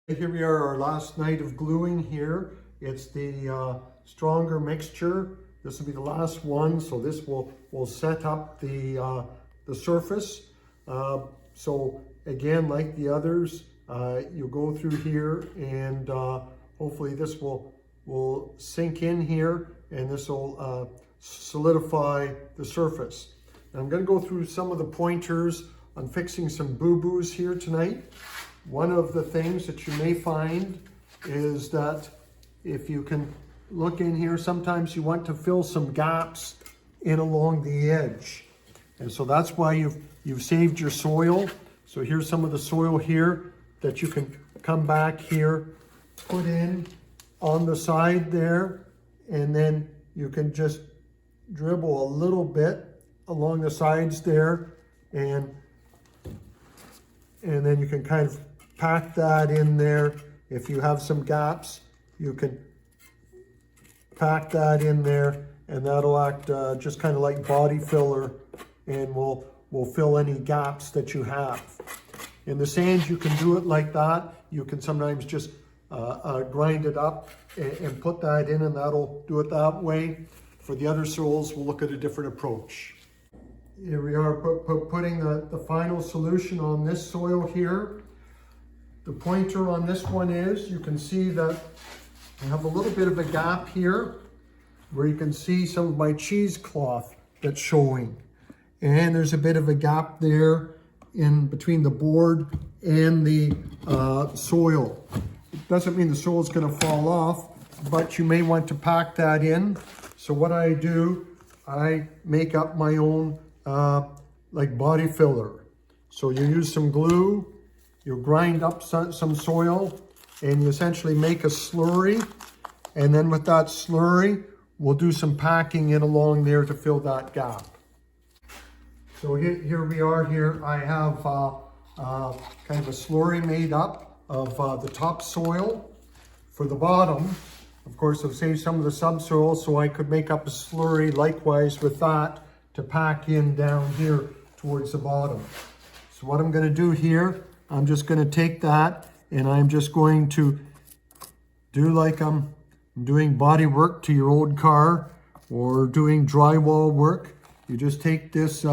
Here we are, our last night of gluing here. It's the stronger mixture. This will be the last one, so this will set up the surface. So again, like the others, you go through here and hopefully this will sink in here and this will solidify the surface. Now I'm going to go through some of the pointers on fixing some boo-boos here tonight. One of the things that you may find is that if you can look in here, sometimes you want to fill some gaps in along the edge. And so that's why you've saved your soil. So here's some of the soil here that you can come back here, put in on the side there, and then you can just dribble a little bit along the sides there, and then you can kind of pack that in there. If you have some gaps, you can pack that in there, and that'll act just kind of like body filler, and will fill any gaps that you have. In the sand, you can do it like that. You can sometimes just grind it up and put that in, and that'll do it that way. For the other soils, we'll look at a different approach. Here we are putting the final solution on this soil here. The pointer on this one is, you can see that I have a little bit of a gap here where you can see some of my cheesecloth that's showing. And there's a bit of a gap there in between the board and the soil. It doesn't mean the soil is going to fall off, but you may want to pack that in. So what I do, I make up my own like body filler. So you use some glue, you grind up some soil, and you essentially make a slurry. And then with that slurry, we'll do some packing in along there to fill that gap. So here we are here. I have kind of a slurry made up of the topsoil. For the bottom, of course, I've saved some of the subsoil so I could make up a slurry likewise with that to pack in down here towards the bottom. So what I'm going to do here, I'm just going to take that and I'm just going to do like I'm doing body work to your old car or doing drywall work. You just take this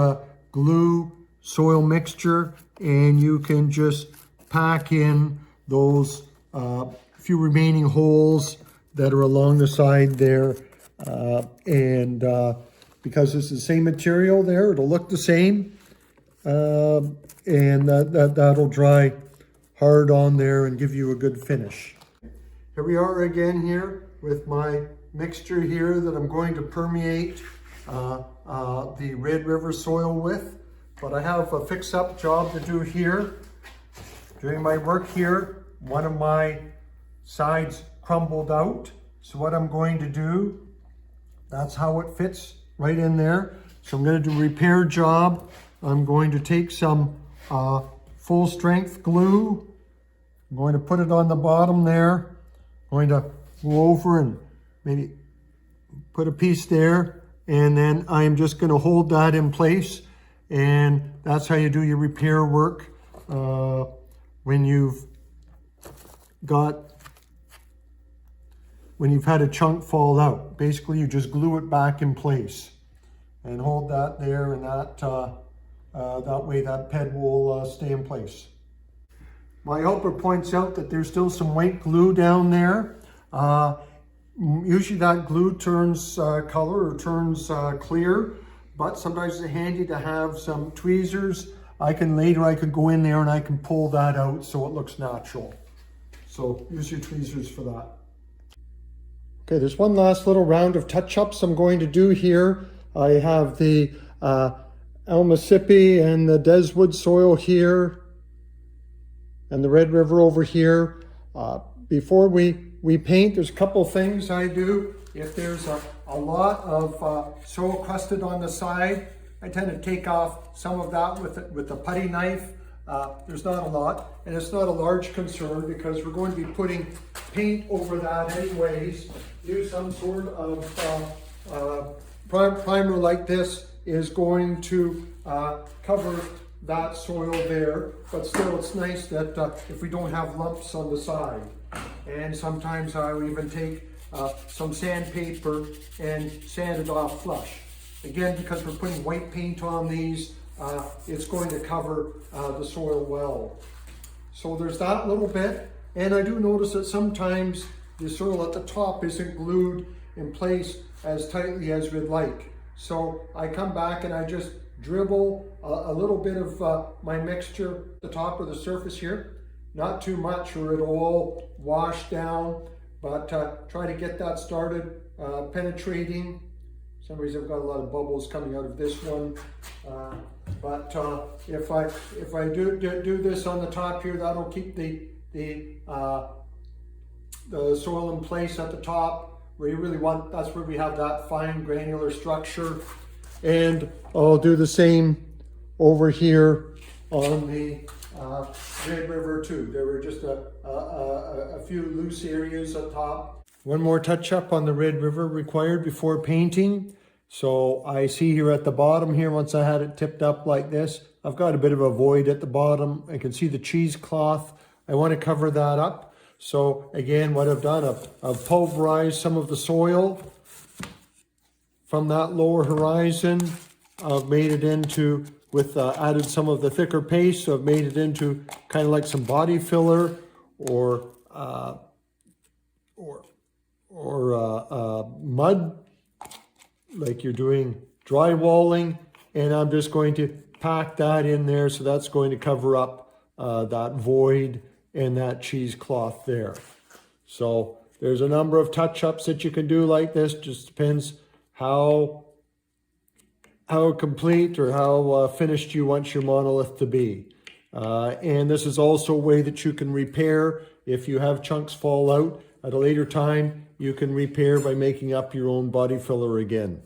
glue soil mixture and you can just pack in those few remaining holes that are along the side there. Because it's the same material there, it'll look the same. And that'll dry hard on there and give you a good finish. Here we are again here with my mixture here that I'm going to permeate the Red River soil with. But I have a fix-up job to do here. During my work here, one of my sides crumbled out. So what I'm going to do, that's how it fits right in there. So I'm going to do a repair job. I'm going to take some full strength glue. I'm going to put it on the bottom there. I'm going to go over and maybe put a piece there. And then I'm just going to hold that in place. And that's how you do your repair work when you've had a chunk fall out. Basically, you just glue it back in place and hold that there, and that way that ped will stay in place. My helper points out that there's still some white glue down there. Usually that glue turns color or turns clear, but sometimes it's handy to have some tweezers. Later I could go in there and I can pull that out so it looks natural. So use your tweezers for that. Okay, there's one last little round of touch-ups I'm going to do here. I have the Mississippi and the Deswood soil here and the Red River over here. Before we paint, there's a couple things I do. If there's a lot of soil crusted on the side, I tend to take off some of that with a putty knife. There's not a lot, and it's not a large concern because we're going to be putting paint over that anyways. Use some sort of primer like this is going to cover that soil there, but still it's nice that if we don't have lumps on the side. And sometimes I'll even take some sandpaper and sand it off flush. Again, because we're putting white paint on these, it's going to cover the soil well. So there's that little bit. And I do notice that sometimes the soil at the top isn't glued in place as tightly as we'd like. So I come back and I just dribble a little bit of my mixture at the top of the surface here. Not too much or it'll all wash down, but try to get that started penetrating. For some reason I've got a lot of bubbles coming out of this one. But if I do this on the top here, that'll keep the soil in place at the top where you really want. That's where we have that fine granular structure. And I'll do the same over here on the Red River too. There were just a few loose areas up top. One more touch up on the Red River required before painting. So I see here at the bottom here, once I had it tipped up like this, I've got a bit of a void at the bottom. I can see the cheesecloth. I want to cover that up. So again, what I've done, I've pulverized some of the soil from that lower horizon. I've made it into, added some of the thicker paste, so I've made it into kind of like some body filler or mud, like you're doing drywalling, and I'm just going to pack that in there, so that's going to cover up that void and that cheesecloth there. So there's a number of touch-ups that you can do like this. Just depends how complete or how finished you want your monolith to be. And this is also a way that you can repair if you have chunks fall out. At a later time, you can repair by making up your own body filler again.